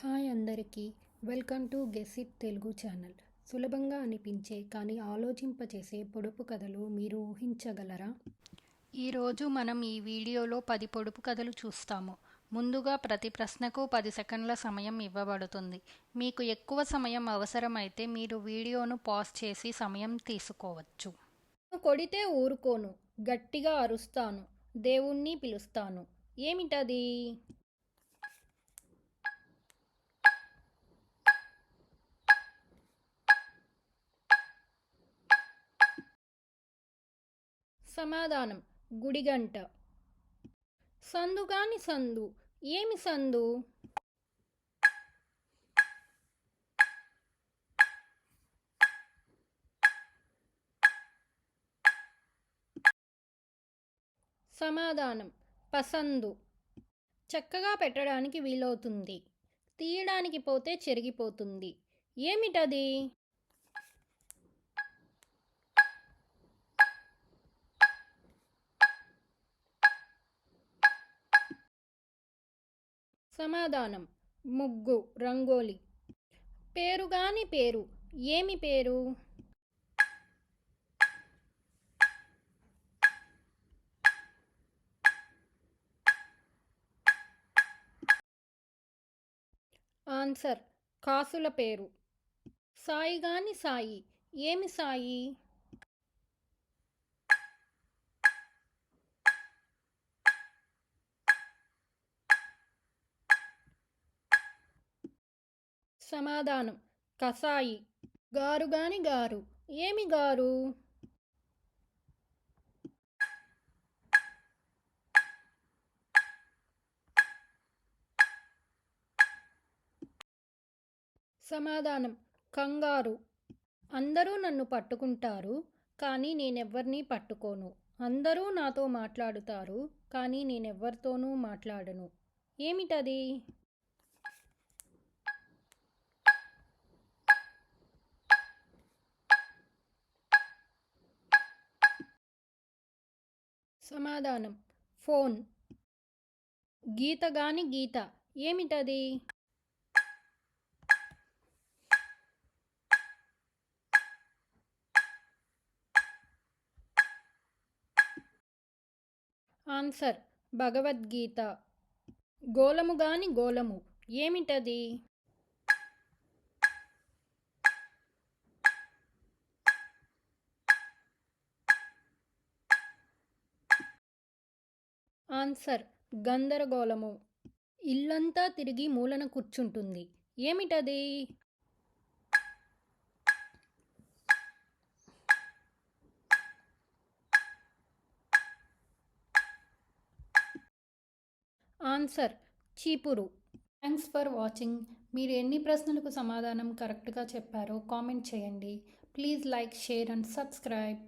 Hi అందరికీ welcome to guess it Telugu channel. సులభంగా అనిపించే కానీ ఆలోచింపచేసే పొడుపు కథలు మీరు ఊహించగలరా? ఈరోజు మనం ఈ వీడియోలో 10 పొడుపు కథలు చూస్తాము. ముందుగా ప్రతి ప్రశ్నకు 10 సెకండ్ల సమయం ఇవ్వబడుతుంది. మీకు ఎక్కువ సమయం అవసరమైతే మీరు వీడియోను పాజ్ చేసి సమయం తీసుకోవచ్చు. కొడితే ఊరుకోను, గట్టిగా అరుస్తాను, దేవుణ్ణి పిలుస్తాను. ఏమిటది? సమాధానం: గుడిగంట. సందు కాని సందు. ఏమి సందు? సమాధానం: పసందు. చక్కగా పెట్టడానికి వీలవుతుంది, తీయడానికి పోతే చెరిగిపోతుంది. ఏమిటది? సమాధానం: ముగ్గు, రంగోలి. పేరుగాని పేరు. ఏమి పేరు? ఆన్సర్: కాసుల పేరు. సాయి గాని సాయి. ఏమి సాయి? సమాధానం: కసాయి. గారుగాని గారు. ఏమి గారు? సమాధానం: కంగారు. అందరూ నన్ను పట్టుకుంటారు, కానీ నేనెవ్వరినీ పట్టుకోను. అందరూ నాతో మాట్లాడుతారు, కానీ నేనెవ్వరితోనూ మాట్లాడను. ఏమిటది? సమాధానం: ఫోన్. గీత గాని గీత. ఏమిటది? ఆన్సర్: భగవద్గీత. గోలము గాని గోలము. ఏమిటది? ఆన్సర్: గందరగోళము. ఇల్లంతా తిరిగి మూలన కూర్చుంటుంది. ఏమిటది? ఆన్సర్: చీపురు. Thanks for watching. మీరు ఎన్ని ప్రశ్నలకు సమాధానం కరెక్ట్గా చెప్పారో కామెంట్ చేయండి. Please like, share and subscribe.